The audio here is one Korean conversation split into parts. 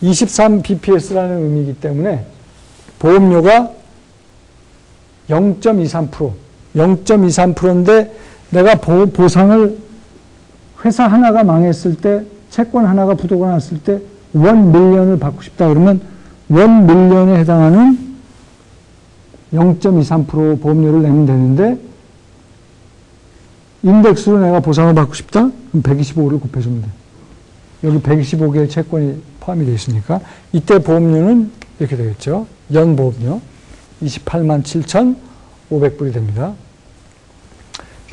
23bps라는 의미이기 때문에 보험료가 0.23%인데 내가 보상을 회사 하나가 망했을 때, 채권 하나가 부도가 났을 때 1밀리언을 받고 싶다 그러면 1밀리언에 해당하는 0.23% 보험료를 내면 되는데, 인덱스로 내가 보상을 받고 싶다? 그럼 125를 곱해주면 돼. 여기 125개의 채권이 포함이 되어 있으니까 이때 보험료는 이렇게 되겠죠. 연보험료 287,500불이 됩니다.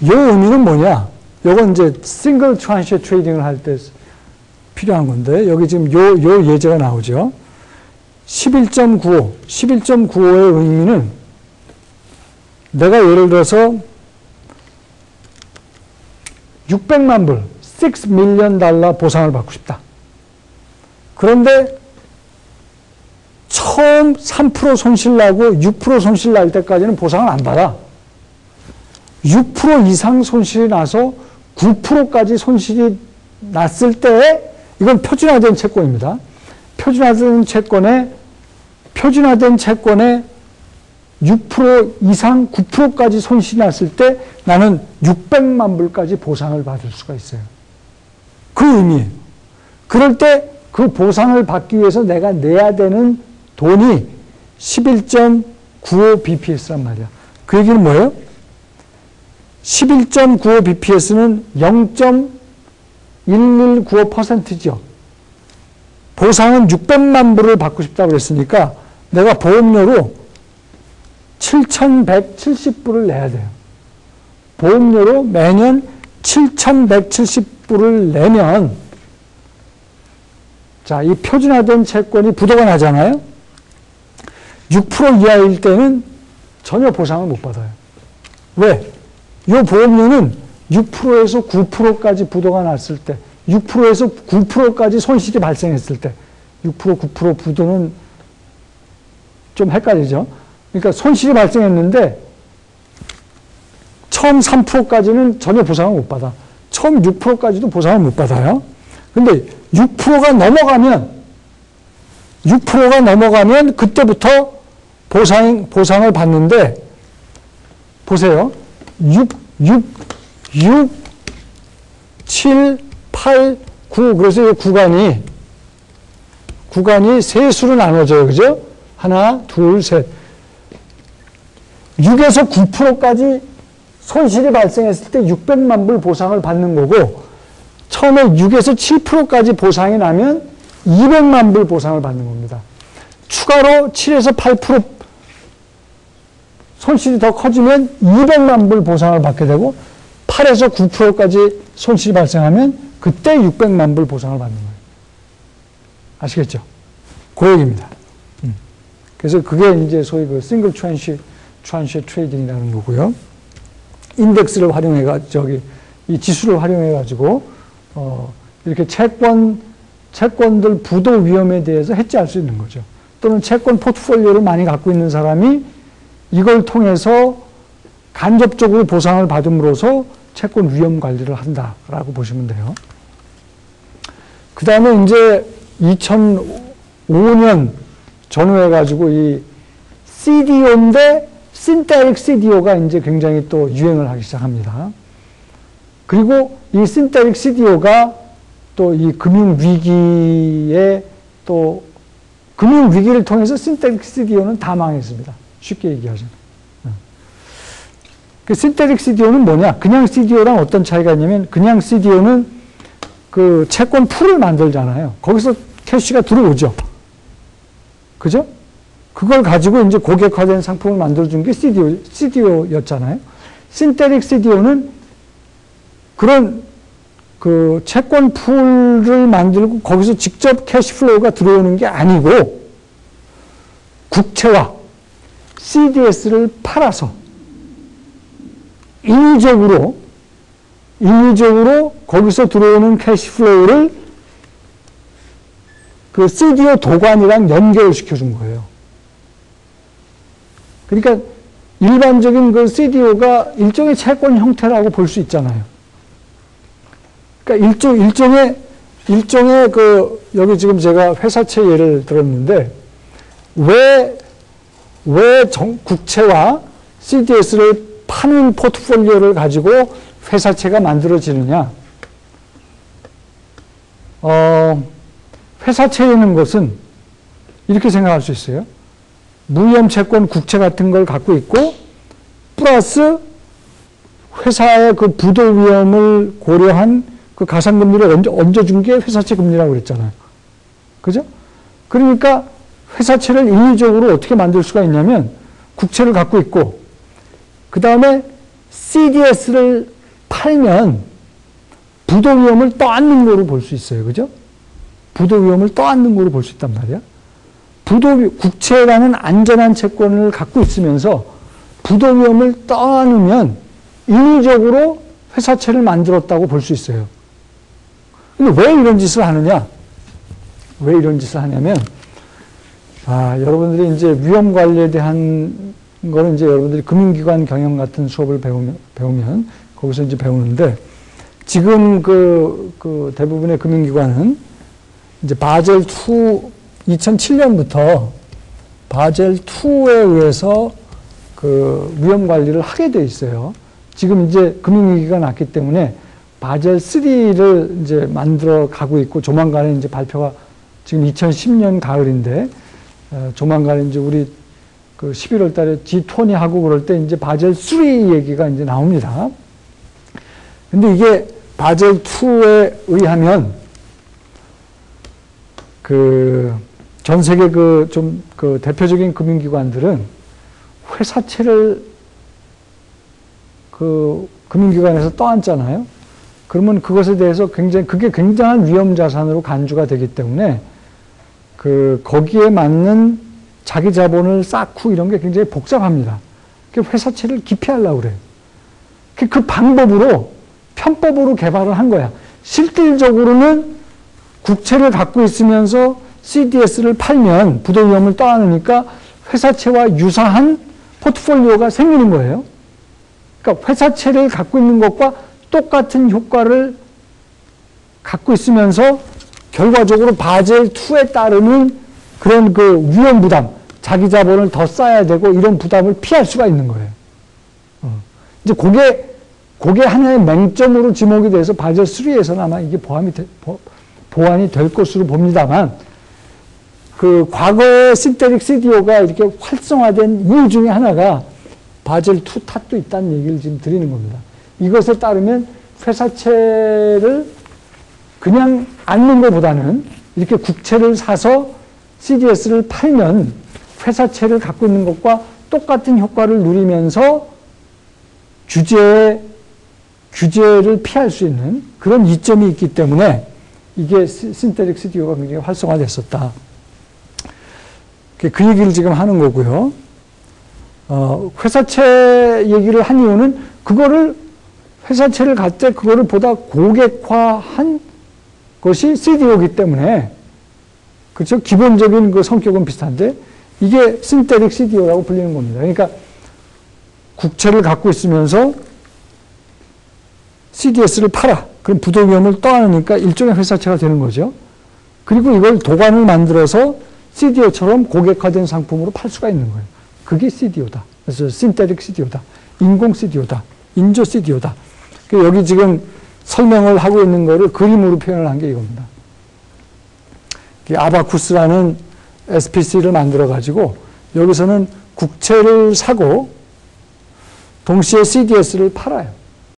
이 의미는 뭐냐? 요건 이제 싱글 트랜시 트레이딩을 할 때 필요한 건데, 여기 지금 요 예제가 나오죠. 11.95의 의미는 내가 예를 들어서 600만 불, $6 million 보상을 받고 싶다. 그런데 처음 3% 손실 나고 6% 손실 날 때까지는 보상을 안 받아. 6% 이상 손실이 나서 9%까지 손실이 났을 때, 이건 표준화된 채권입니다. 표준화된 채권에 6% 이상 9%까지 손실이 났을 때 나는 600만 불까지 보상을 받을 수가 있어요. 그 의미예요. 그럴 때 그 보상을 받기 위해서 내가 내야 되는 돈이 11.95bps란 말이야. 그 얘기는 뭐예요? 11.95bps는 0.1195%죠. 보상은 600만 불을 받고 싶다고 그랬으니까 내가 보험료로 7,170불을 내야 돼요. 보험료로 매년 7,170불을 내면, 자, 이 표준화된 채권이 부도가 나잖아요. 6% 이하일 때는 전혀 보상을 못 받아요. 왜? 이 보험료는 6%에서 9%까지 부도가 났을 때, 6%에서 9%까지 손실이 발생했을 때, 6%, 9% 부도는 좀 헷갈리죠. 그러니까 손실이 발생했는데 처음 3%까지는 전혀 보상을 못 받아. 처음 6%까지도 보상을 못 받아요. 근데 6%가 넘어가면 그때부터 보상을 받는데, 보세요. 6, 7, 8, 9. 그래서 이 구간이 세 수로 나눠져요. 그죠? 하나, 둘, 셋. 6에서 9%까지 손실이 발생했을 때 600만 불 보상을 받는 거고, 처음에 6에서 7%까지 보상이 나면 200만 불 보상을 받는 겁니다. 추가로 7에서 8% 손실이 더 커지면 200만 불 보상을 받게 되고, 8에서 9%까지 손실이 발생하면 그때 600만 불 보상을 받는 거예요. 아시겠죠? 그 얘기입니다. 그래서 그게 이제 소위 그 싱글 트랜시 트레이딩이라는 거고요. 인덱스를 이 지수를 활용해가지고, 이렇게 채권들 부도 위험에 대해서 해지할 수 있는 거죠. 또는 채권 포트폴리오를 많이 갖고 있는 사람이 이걸 통해서 간접적으로 보상을 받음으로써 채권 위험 관리를 한다라고 보시면 돼요. 그 다음에 이제 2005년 전후해가지고 이 CDO인데 신테릭 CDO가 이제 굉장히 또 유행을 하기 시작합니다. 그리고 이 신테릭 CDO가 또 이 금융위기를 통해서 신테릭 CDO는 다 망했습니다. 쉽게 얘기하자면. 그 신테릭 CDO는 뭐냐? 그냥 CDO랑 어떤 차이가 있냐면, 그냥 CDO는 그 채권 풀을 만들잖아요. 거기서 캐시가 들어오죠. 그죠? 그걸 가지고 이제 고객화된 상품을 만들어준 게 CDO였잖아요. 신테릭 CDO는 그런 그 채권 풀을 만들고 거기서 직접 캐시플로우가 들어오는 게 아니고, 국채와 CDS를 팔아서 인위적으로 거기서 들어오는 캐시플로우를 그 CDO 도관이랑 연결시켜 준 거예요. 그러니까 일반적인 그 CDO가 일종의 채권 형태라고 볼 수 있잖아요. 그러니까 일종의 여기 지금 제가 회사채 예를 들었는데, 왜 국채와 CDS를 파는 포트폴리오를 가지고 회사채가 만들어지느냐? 회사채라는 것은 이렇게 생각할 수 있어요. 무위험 채권 국채 같은 걸 갖고 있고, 플러스 회사의 그 부도 위험을 고려한 그 가상금리를 얹어준 게 회사채 금리라고 그랬잖아요. 그죠? 그러니까 회사채를 인위적으로 어떻게 만들 수가 있냐면, 국채를 갖고 있고, 그 다음에 CDS를 팔면 부도 위험을 떠안는 거로 볼 수 있어요. 그죠? 부도 위험을 떠안는 거로 볼 수 있단 말이야. 국채라는 안전한 채권을 갖고 있으면서 부도 위험을 떠안으면 인위적으로 회사채를 만들었다고 볼 수 있어요. 근데 왜 이런 짓을 하느냐? 왜 이런 짓을 하냐면, 여러분들이 이제 위험 관리에 대한 거는 이제 여러분들이 금융기관 경영 같은 수업을 배우면 거기서 이제 배우는데, 지금 그 대부분의 금융기관은 이제 바젤 2 2007년부터 바젤 2에 의해서 그 위험 관리를 하게 돼 있어요. 지금 이제 금융위기가 났기 때문에 바젤 3를 이제 만들어 가고 있고, 조만간에 이제 발표가 지금 2010년 가을인데, 조만간에 이제 우리 그 11월 달에 G20 하고 그럴 때 이제 바젤 3 얘기가 이제 나옵니다. 근데 이게 바젤 2에 의하면 전 세계 대표적인 금융기관들은 회사채를 금융기관에서 떠안잖아요. 그러면 그것에 대해서 그게 굉장한 위험 자산으로 간주가 되기 때문에 거기에 맞는 자기 자본을 쌓고 이런 게 굉장히 복잡합니다. 회사채를 기피하려고 그래요. 그 방법으로, 편법으로 개발을 한 거야. 실질적으로는 국채를 갖고 있으면서 CDS를 팔면 부도 위험을 떠안으니까 회사채와 유사한 포트폴리오가 생기는 거예요. 그러니까 회사채를 갖고 있는 것과 똑같은 효과를 갖고 있으면서 결과적으로 바젤 2에 따르는 그런 위험 부담, 자기 자본을 더 쌓아야 되고 이런 부담을 피할 수가 있는 거예요. 이제 그게 하나의 맹점으로 지목이 돼서 바젤 3에서는 아마 이게 보완이 될 것으로 봅니다만, 과거에 신테릭 CDO가 이렇게 활성화된 이유 중에 하나가 바젤 2 탓도 있다는 얘기를 지금 드리는 겁니다. 이것에 따르면 회사채를 그냥 앉는 것보다는 이렇게 국채를 사서 CDS를 팔면 회사채를 갖고 있는 것과 똑같은 효과를 누리면서 규제를 피할 수 있는 그런 이점이 있기 때문에 이게 신테릭 CDO가 굉장히 활성화됐었다. 그 얘기를 지금 하는 거고요. 회사채 얘기를 한 이유는 회사채를 갈 때 그거를 보다 고객화한 것이 CDO이기 때문에, 그렇죠? 기본적인 그 성격은 비슷한데 이게 신테릭 CDO라고 불리는 겁니다. 그러니까 국채를 갖고 있으면서 CDS를 팔아. 그럼 부도 위험을 떠안으니까 일종의 회사채가 되는 거죠. 그리고 이걸 도관을 만들어서 CDO처럼 고객화된 상품으로 팔 수가 있는 거예요. 그게 CDO다. 그래서 신테릭 CDO다. 인공 CDO다. 인조 CDO다. 여기 지금 설명을 하고 있는 거를 그림으로 표현을 한 게 이겁니다. 아바쿠스라는 SPC를 만들어가지고 여기서는 국채를 사고 동시에 CDS를 팔아요.